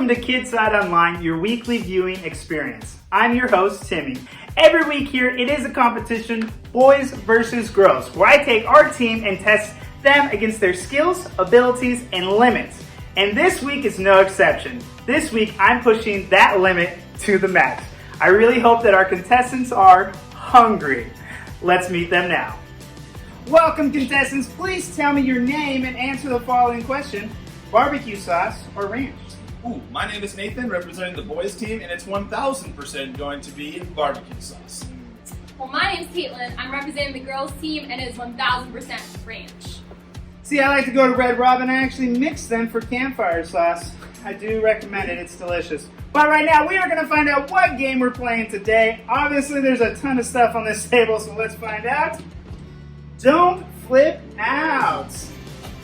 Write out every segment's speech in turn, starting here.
Welcome to Kidside Online, your weekly viewing experience. I'm your host, Timmy. Every week here, it is a competition, boys versus girls, where I take our team and test them against their skills, abilities, and limits. And this week is no exception. This week, I'm pushing that limit to the max. I really hope that our contestants are hungry. Let's meet them now. Welcome, contestants. Please tell me your name and answer the following question. Barbecue sauce or ranch? Ooh, my name is Nathan, representing the boys team, and it's 1000% going to be barbecue sauce. Well, my name's Caitlin. I'm representing the girls team, and it is 1000% ranch. See, I like to go to Red Robin. I actually mix them for campfire sauce. I do recommend it. It's delicious. But right now, we are going to find out what game we're playing today. Obviously, there's a ton of stuff on this table, so let's find out. Don't flip out.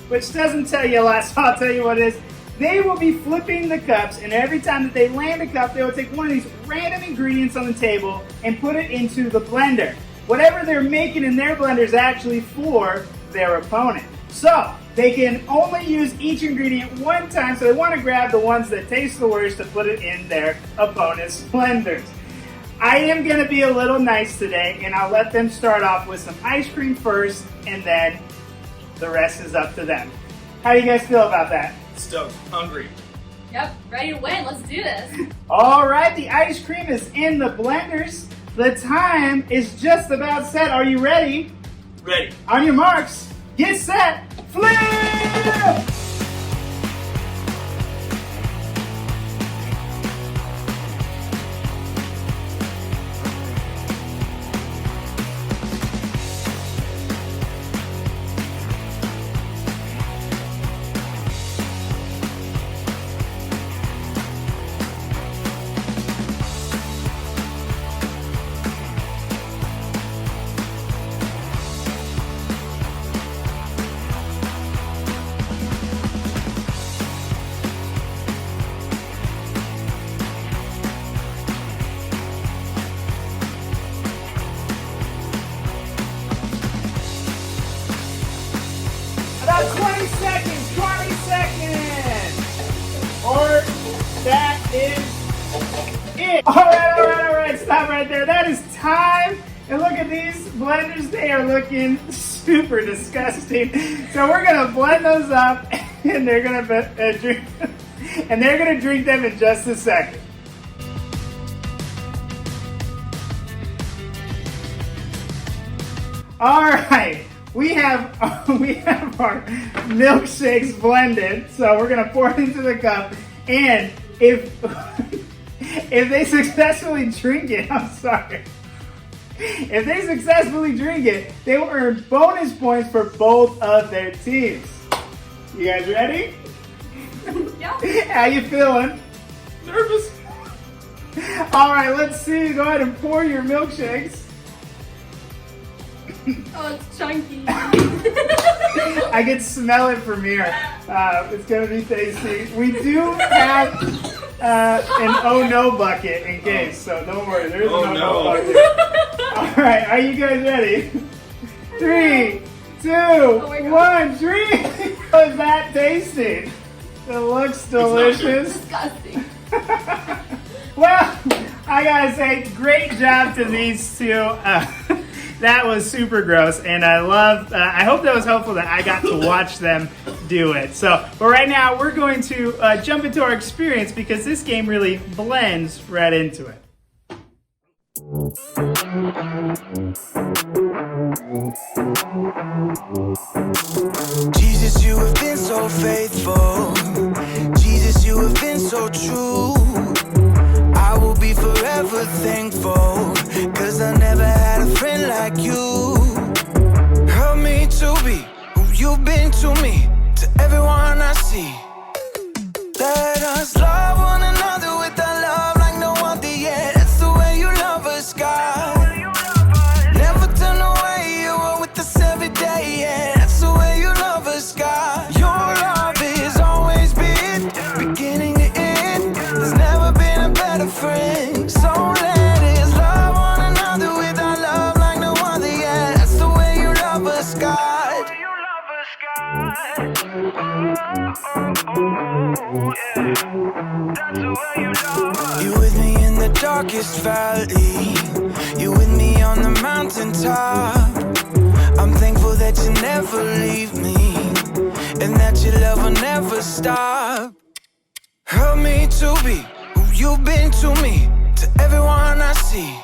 Which doesn't tell you a lot, so I'll tell you what it is. They will be flipping the cups, and every time that they land a cup, they will take one of these random ingredients on the table and put it into the blender. Whatever they're making in their blender is actually for their opponent. So, they can only use each ingredient one time, so they want to grab the ones that taste the worst to put it in their opponent's blenders. I am going to be a little nice today, and I'll let them start off with some ice cream first, and then the rest is up to them. How do you guys feel about that? Stoked, hungry. Yep, ready to win. Let's do this. All right, the ice cream is in the blenders. The time is just about set. Are you ready? Ready. On your marks, get set, flip! About 20 seconds, 20 seconds. Or that is it. All right, stop right there. That is time. And look at these blenders, they are looking super disgusting. So we're gonna blend those up and they're gonna drink, and they're gonna drink them in just a second. All right. We have our milkshakes blended, so we're gonna pour it into the cup. And if they successfully drink it, if they successfully drink it, they will earn bonus points for both of their teams. You guys ready? Yeah. How you feeling? Nervous. All right, let's see. Go ahead and pour your milkshakes. Oh, it's chunky. I can smell it from here. It's gonna be tasty. We do have an oh no bucket in case, so don't worry. There's an oh no bucket. All right, are you guys ready? 3, 2, 1, drink. Was that tasty? It looks delicious. Disgusting. Well, I gotta say, great job to these two. That was super gross, and I hope that was helpful that I got to watch them do it. But right now, we're going to jump into our experience because this game really blends right into it. Jesus, you have been so faithful. Jesus, you have been so true. I will be forever thankful, 'cause I never had a friend like you. Help me to be who you've been to me, to everyone I see. Let us love one another with a love like no other yet. That's the way you love us, God. Never turn away, you are with us every day, yeah. That's the way you love us, God. Your love has always been beginning to end. There's never been a better friend. So let us love one another with our love like no other, yeah. That's the way you love us, God. You with me in the darkest valley. You with me on the mountaintop. I'm thankful that you never leave me, and that your love will never stop. Help me to be who you've been to me, to everyone I see.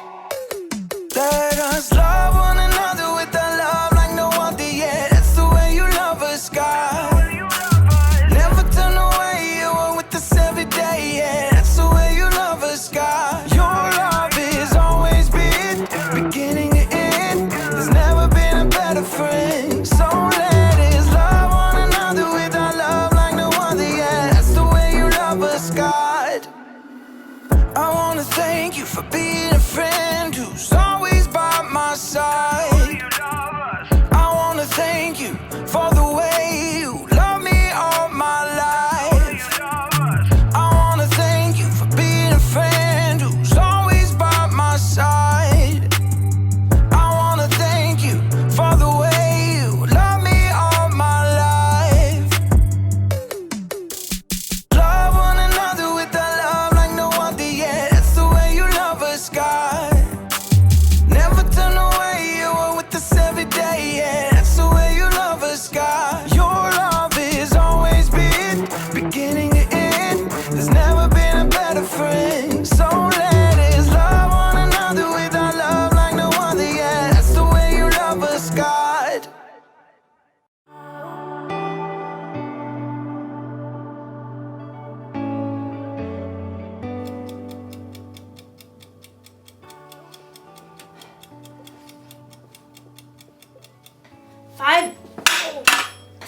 Let us love one another with a love like no other yet. That's the way you love us, God. Never turn away, you are with us every day, yeah. That's the way you love us, God. Your love has always been beginning to end. There's never been a better friend. So let us love one another with our love like no other yet. That's the way you love us, God. I wanna thank you for being a friend who's always by my side. I wanna thank you for the way you love me all my life. I wanna thank you for being a friend who's always by my side. I wanna thank you for the way you love me all my life. Love one another with a love like no other yet. That's the way you love us, God. Never turn away, you are with us every day, yeah. That's the way you love us, God. Your love has always been beginning to end. There's never been a better friend. So let us love one another with our love like no other, yeah. That's the way you love us, God.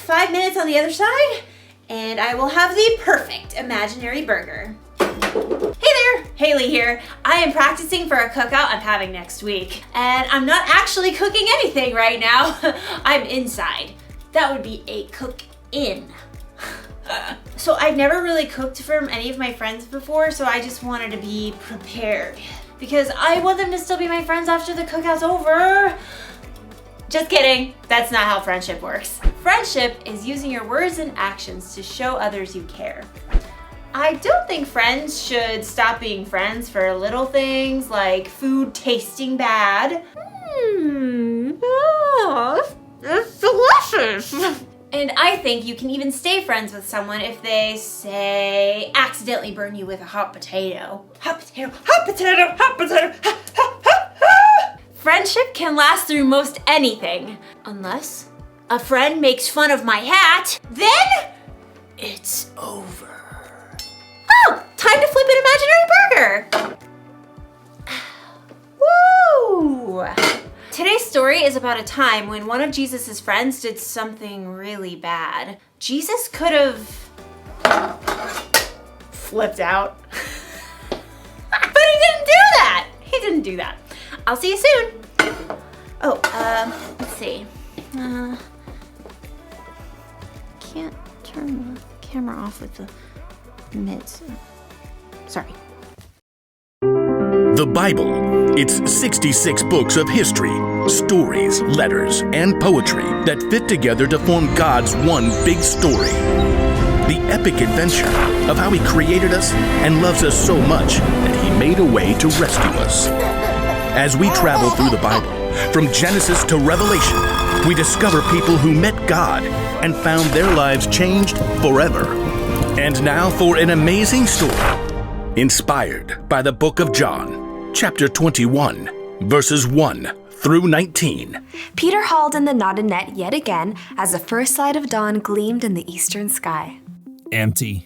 Five minutes on the other side, and I will have the perfect imaginary burger. Hey there, Haley here. I am practicing for a cookout I'm having next week, and I'm not actually cooking anything right now. I'm inside. That would be a cook-in. So I've never really cooked for any of my friends before, so I just wanted to be prepared because I want them to still be my friends after the cookout's over. Just kidding, that's not how friendship works. Friendship is using your words and actions to show others you care. I don't think friends should stop being friends for little things like food tasting bad. It's delicious. And I think you can even stay friends with someone if they, say, accidentally burn you with a hot potato. Hot potato, hot potato, hot potato, ha, ha, ha, ha. Friendship can last through most anything, unless a friend makes fun of my hat, then it's over. Oh, time to flip an imaginary burger. Woo! Today's story is about a time when one of Jesus' friends did something really bad. Jesus could have flipped out. But he didn't do that. He didn't do that. I'll see you soon. Oh, let's see. Can't turn the camera off with the mids. Sorry. The Bible. It's 66 books of history, stories, letters, and poetry that fit together to form God's one big story. The epic adventure of how He created us and loves us so much that He made a way to rescue us. As we travel through the Bible, from Genesis to Revelation, we discover people who met God and found their lives changed forever. And now for an amazing story, inspired by the book of John, chapter 21, verses 1 through 19. Peter hauled in the knotted net yet again as the first light of dawn gleamed in the eastern sky. Empty.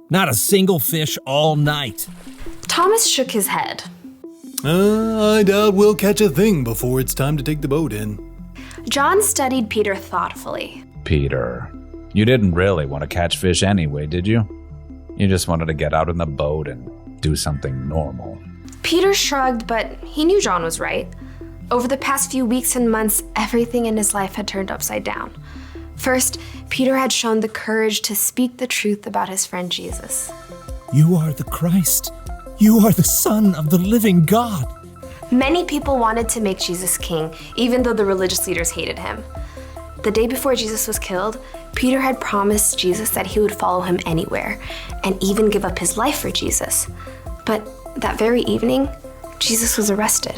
Not a single fish all night. Thomas shook his head. I doubt we'll catch a thing before it's time to take the boat in. John studied Peter thoughtfully. Peter, you didn't really want to catch fish anyway, did you? You just wanted to get out in the boat and do something normal. Peter shrugged, but he knew John was right. Over the past few weeks and months, everything in his life had turned upside down. First, Peter had shown the courage to speak the truth about his friend Jesus. You are the Christ. You are the Son of the living God. Many people wanted to make Jesus king, even though the religious leaders hated him. The day before Jesus was killed, Peter had promised Jesus that he would follow him anywhere and even give up his life for Jesus. But that very evening, Jesus was arrested.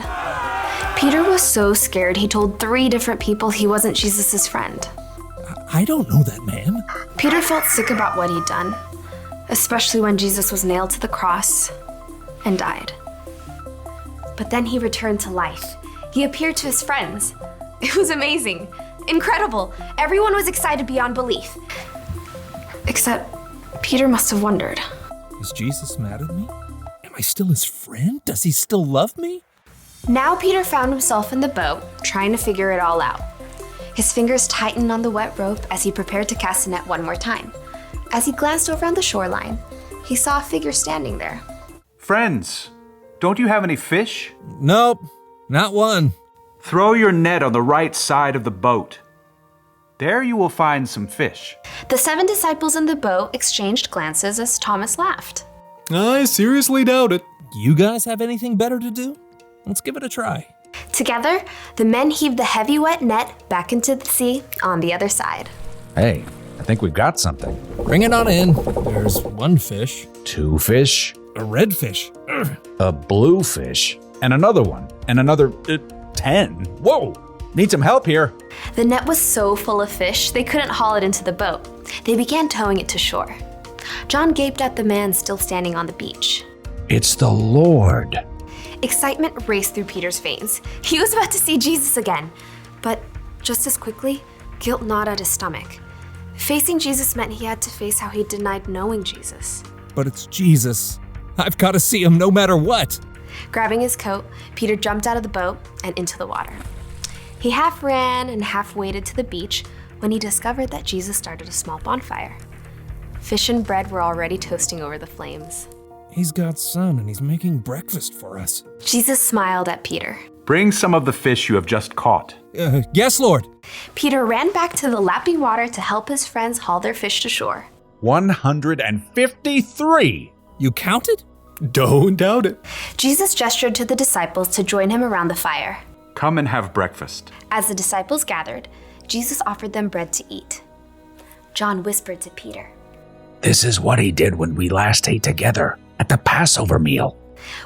Peter was so scared he told 3 different people he wasn't Jesus' friend. I don't know that man. Peter felt sick about what he'd done, especially when Jesus was nailed to the cross and died. But then he returned to life. He appeared to his friends. It was amazing, incredible. Everyone was excited beyond belief. Except Peter must have wondered. Is Jesus mad at me? Am I still his friend? Does he still love me? Now Peter found himself in the boat, trying to figure it all out. His fingers tightened on the wet rope as he prepared to cast the net one more time. As he glanced over on the shoreline, he saw a figure standing there. Friends, don't you have any fish? Nope, not one. Throw your net on the right side of the boat. There you will find some fish. The 7 disciples in the boat exchanged glances as Thomas laughed. I seriously doubt it. You guys have anything better to do? Let's give it a try. Together, the men heaved the heavy wet net back into the sea on the other side. Hey, I think we've got something. Bring it on in. There's 1 fish. 2 fish. A red fish. Ugh. A blue fish. And another one. And another 10. Whoa! Need some help here. The net was so full of fish, they couldn't haul it into the boat. They began towing it to shore. John gaped at the man still standing on the beach. It's the Lord. Excitement raced through Peter's veins. He was about to see Jesus again. But just as quickly, guilt gnawed at his stomach. Facing Jesus meant he had to face how he denied knowing Jesus. But it's Jesus. I've got to see him no matter what. Grabbing his coat, Peter jumped out of the boat and into the water. He half ran and half waded to the beach when he discovered that Jesus started a small bonfire. Fish and bread were already toasting over the flames. He's God's son and he's making breakfast for us. Jesus smiled at Peter. Bring some of the fish you have just caught. Yes, Lord. Peter ran back to the lapping water to help his friends haul their fish to shore. 153. You counted? Don't doubt it. Jesus gestured to the disciples to join him around the fire. Come and have breakfast. As the disciples gathered, Jesus offered them bread to eat. John whispered to Peter, This is what he did when we last ate together at the Passover meal.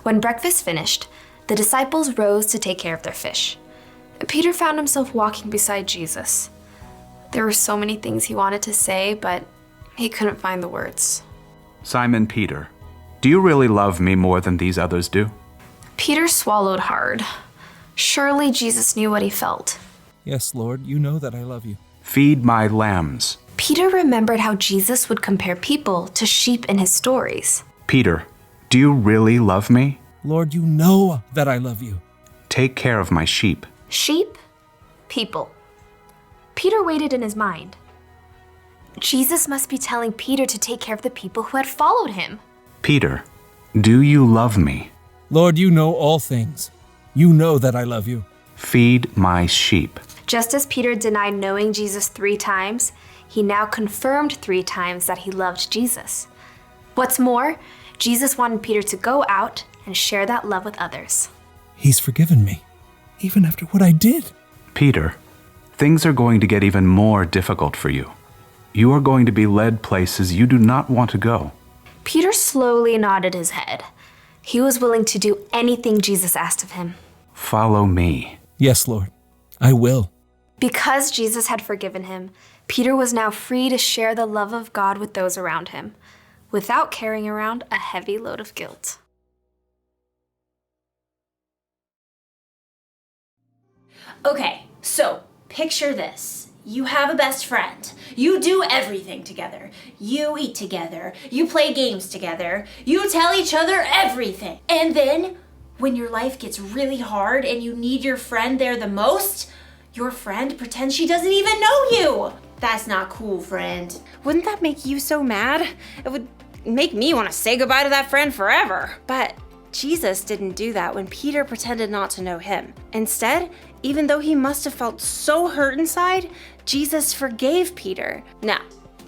When breakfast finished, the disciples rose to take care of their fish. Peter found himself walking beside Jesus. There were so many things he wanted to say, but he couldn't find the words. Simon Peter, do you really love me more than these others do? Peter swallowed hard. Surely Jesus knew what he felt. Yes, Lord, you know that I love you. Feed my lambs. Peter remembered how Jesus would compare people to sheep in his stories. Peter, do you really love me? Lord, you know that I love you. Take care of my sheep. Sheep? People. Peter waited in his mind. Jesus must be telling Peter to take care of the people who had followed him. Peter, do you love me? Lord, you know all things. You know that I love you. Feed my sheep. Just as Peter denied knowing Jesus 3 times, he now confirmed 3 times that he loved Jesus. What's more, Jesus wanted Peter to go out and share that love with others. He's forgiven me, even after what I did. Peter, things are going to get even more difficult for you. You are going to be led places you do not want to go. Peter slowly nodded his head. He was willing to do anything Jesus asked of him. Follow me. Yes, Lord, I will. Because Jesus had forgiven him, Peter was now free to share the love of God with those around him, without carrying around a heavy load of guilt. Okay, so picture this. You have a best friend. You do everything together. You eat together. You play games together. You tell each other everything. And then, when your life gets really hard and you need your friend there the most, your friend pretends she doesn't even know you. That's not cool, friend. Wouldn't that make you so mad? It would make me want to say goodbye to that friend forever. But Jesus didn't do that when Peter pretended not to know him. Instead, even though he must have felt so hurt inside, Jesus forgave Peter. Now,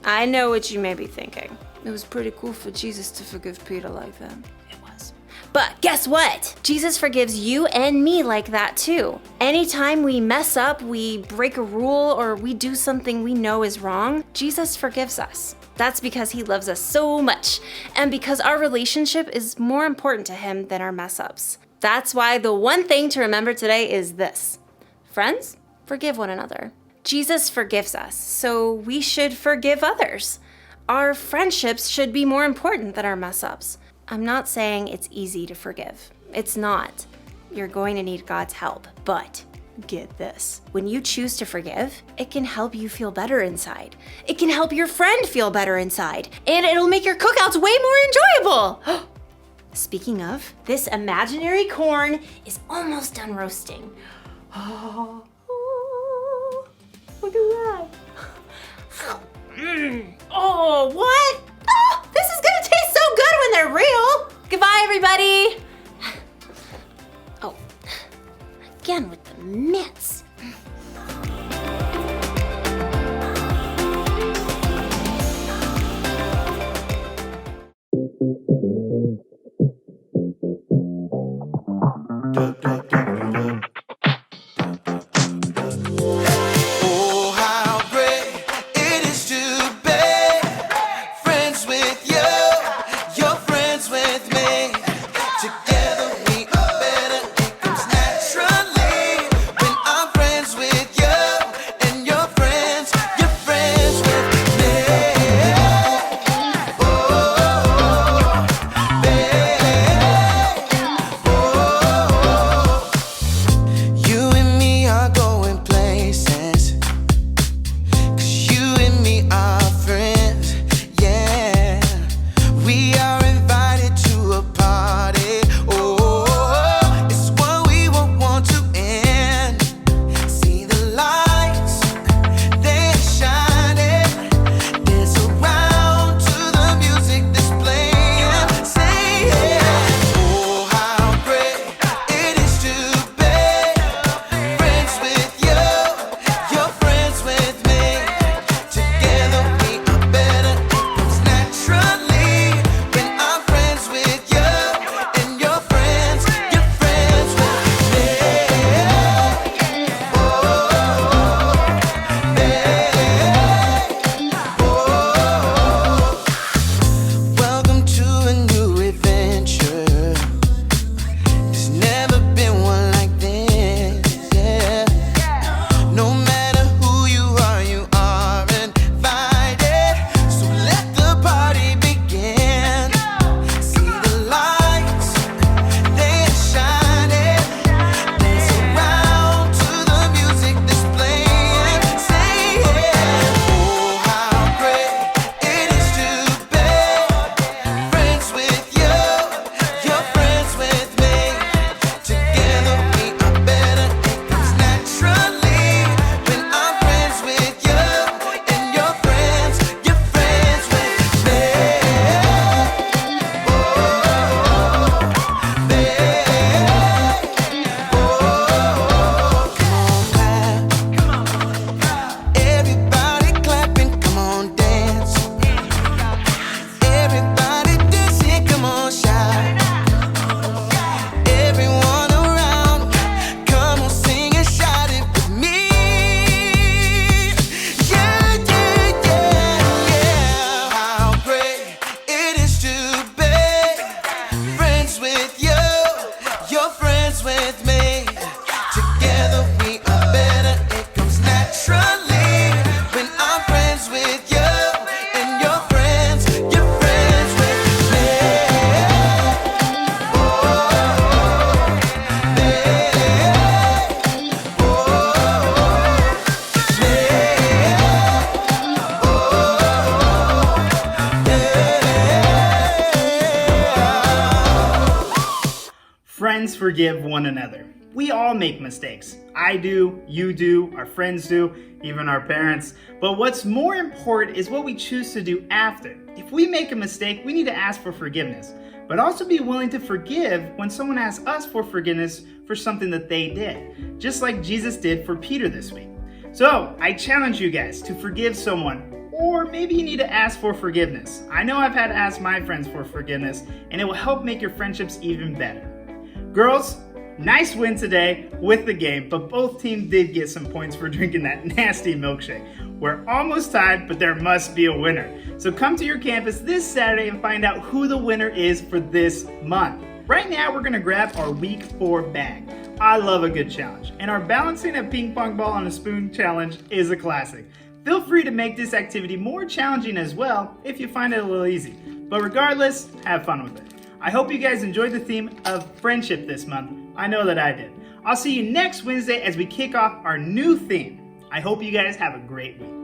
I know what you may be thinking. It was pretty cool for Jesus to forgive Peter like that. It was. But guess what? Jesus forgives you and me like that too. Anytime we mess up, we break a rule, or we do something we know is wrong, Jesus forgives us. That's because he loves us so much, and because our relationship is more important to him than our mess ups. That's why the one thing to remember today is this. Friends, forgive one another. Jesus forgives us, so we should forgive others. Our friendships should be more important than our mess ups. I'm not saying it's easy to forgive. It's not. You're going to need God's help, but get this. When you choose to forgive, it can help you feel better inside. It can help your friend feel better inside, and it'll make your cookouts way more enjoyable. Speaking of, this imaginary corn is almost done roasting. Oh, look at that. Oh, what? Oh, this is gonna taste so good when they're real. Goodbye, everybody. Oh, again with the mitts. Oh, how great it is to be friends with you. You're friends with me. Together we are better. It comes naturally when I'm friends with you and you're friends with me. Oh, babe. You and me are going places. 'Cause you and me are friends, yeah. We are invited to a party. Oh, it's one we won't want to end. See the lights, they're shining. Dance around to the music that's playing. Say yeah. Oh, how great it is to be friends with you. You're friends with me. Together we are better. It comes naturally when I'm friends with you and you're friends with me. Welcome to a new adventure. There's never been one like this, yeah. No matter who you are invited. So let the party begin. See the lights, they're shining. Dance around to the music that's playing. Say yeah. Oh, how great it is to be friends with you. You're friends with me. Together we are better. It comes naturally when I'm friends with you and you're friends with me. Everybody clapping, come on dance. Everybody dancing, come on shout. Everyone around, come on sing and shout it with me. Yeah, yeah, yeah, yeah. How great it is to be friends with you. You're friends with me. Together we are better. It comes naturally when I'm friends with you and you're friends with me. Friends forgive one another. We all make mistakes. I do, you do, our friends do, even our parents. But what's more important is what we choose to do after. If we make a mistake, we need to ask for forgiveness, but also be willing to forgive when someone asks us for forgiveness for something that they did, just like Jesus did for Peter this week. So I challenge you guys to forgive someone or maybe you need to ask for forgiveness. I know I've had to ask my friends for forgiveness, and it will help make your friendships even better. Girls, nice win today with the game, but both teams did get some points for drinking that nasty milkshake. We're almost tied, but there must be a winner. So come to your campus this Saturday and find out who the winner is for this month. Right now, we're gonna grab our week 4 bag. I love a good challenge, and our balancing a ping pong ball on a spoon challenge is a classic. Feel free to make this activity more challenging as well if you find it a little easy. But regardless, have fun with it. I hope you guys enjoyed the theme of friendship this month. I know that I did. I'll see you next Wednesday as we kick off our new theme. I hope you guys have a great week.